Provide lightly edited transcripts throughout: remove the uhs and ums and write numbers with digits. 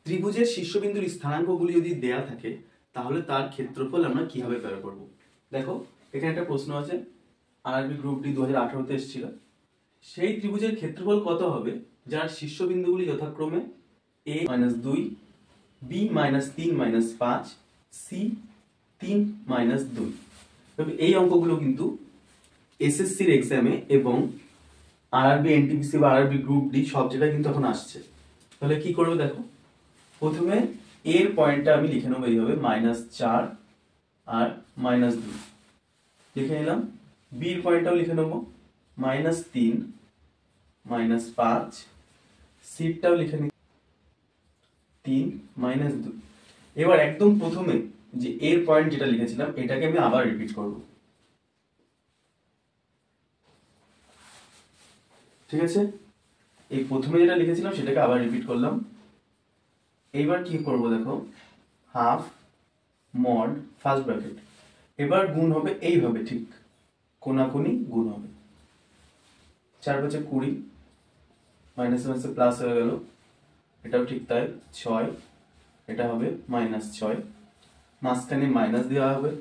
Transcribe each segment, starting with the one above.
ত্রিভুজের শীর্ষবিন্দুর স্থানাঙ্কগুলি যদি দেয়া থাকে তাহলে তার ক্ষেত্রফল আমরা কিভাবে বের করব। দেখো এখানে একটা প্রশ্ন আছে, আরআরবি গ্রুপ ডি 2018 তে এসেছিল। সেই ত্রিভুজের ক্ষেত্রফল কত হবে যার শীর্ষবিন্দুগুলি যথাক্রমে a - 2, b - 3 - 5, c 3 - 2। তবে এই অঙ্কগুলো কিন্তু এসএসসির এক্সামে এবং আরআরবি এনটিপিসি বা আরআরবি গ্রুপ ডি সব জায়গায় কিন্তু এখন আসছে। তাহলে কি করবে দেখো, প্রথমে এর পয়েন্টটা আমি লিখে নেবো এইভাবে -4 আর -2 লিখে নিলাম। বির পয়েন্টটাও লিখে নেবো -3 -5, সিটাও লিখে নিই 3 - 2। এবার একদম প্রথমে যে এর পয়েন্ট যেটা লিখেছিলাম এটাকে আমি আবার রিপিট করব, ঠিক আছে। এই প্রথমে যেটা লিখেছিলাম সেটাকে আবার রিপিট করলাম। এইবার কি করব দেখো, হাফ মড ফার্স্ট ব্র্যাকেট, এবার গুণ হবে এইভাবে, ঠিক কোনাকুনি গুণ হবে। 4 × 5 = 20, মাইনাস মাইনাসে প্লাস হয়ে গেল, এটাও ঠিক তাই 6, এটা হবে -6, মাঝখানে মাইনাস দেওয়া হবে।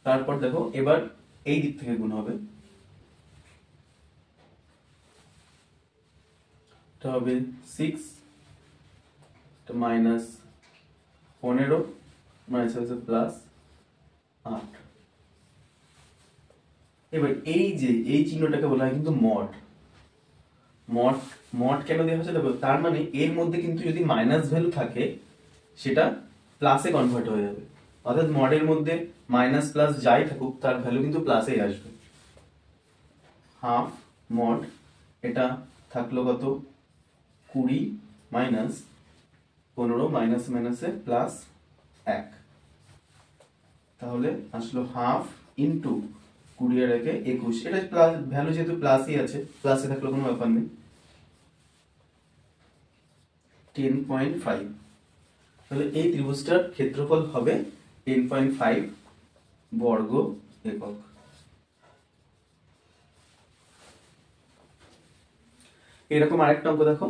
তারপর দেখো এবার এই দিক থেকে গুণ হবে, এটা হবে 6, এটা -15, মাইনাস আছে প্লাস 8। এবার এই যে এই চিহ্নটাকে বলা হয় কিন্তু মড। মড মড কেন দেওয়া হচ্ছে দেখো, তার মানে এর মধ্যে কিন্তু যদি মাইনাস ভ্যালু থাকে সেটা প্লাসে কনভার্ট হয়ে যাবে, অর্থাৎ মডের মধ্যে মাইনাস প্লাস যাই থাকুক তার ভ্যালু কিন্তু প্লাসেই আসবে। হাফ মড এটা থাকলো কত 20 মাইনাস 15, মাইনাস মাইনাসে প্লাস 1, তাহলে আসলো হাফ ইন্টু 20 আর 1 = 21। এটা প্লাস ভ্যালু যেহেতু প্লাসই আছে, প্লাসে থাকলে কোনো ব্যাপার নেই। 10.5, তাহলে এই ত্রিভুজটার ক্ষেত্রফল হবে 10.5 বর্গ একক। এরকম আরেকটা অঙ্ক দেখো,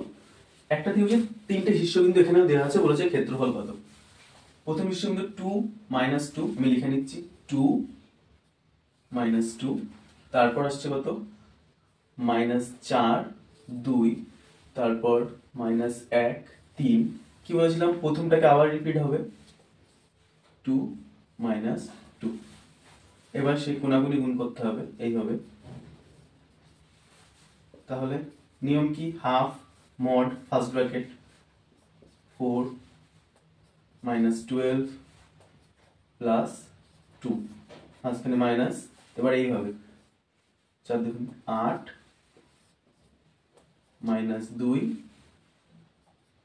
একটা ত্রিভুজের 3টে শীর্ষবিন্দু এখানেও দেওয়া আছে, বলেছে ক্ষেত্রফল কত। প্রথম শীর্ষবিন্দু 2 - 2 আমি লিখে নিচ্ছি 2 - 2, তারপর আসছে কত -4 2, তারপর -1 3। কি বলেছিলাম, প্রথমটাকে আবার রিপিট হবে 2 - 2। এবার সেই কোনাগুনি গুণ করতে হবে এইভাবে। তাহলে নিয়ম কি, half mod first bracket 4 - 12 plus 2, মাঝখানে মাইনাস, এবার এইভাবে 4 দেখুন 8 -2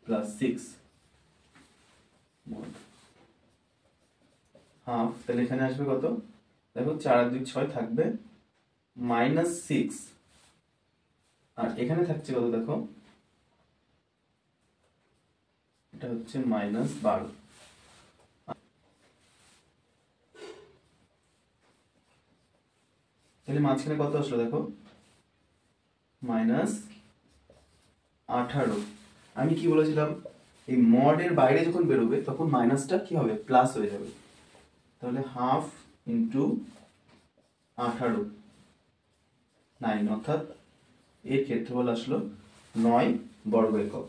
প্লাস 6 হাফ। তাহলে এখানে আসবে কত দেখো, 4 আর 2 6 থাকবে -6, আর এখানে থাকছে কত দেখো, এটা হচ্ছে -12। তাহলে মাঝখানে কত আসলো দেখো -18। আমি কি বলেছিলাম, এই মডের বাইরে যখন বেরোবে তখন মাইনাসটা কি হবে, প্লাস হয়ে যাবে। তাহলে হাফ ইন্টু 18 9, অর্থাৎ এর ক্ষেত্রফল আসলো 9 বর্গ একক।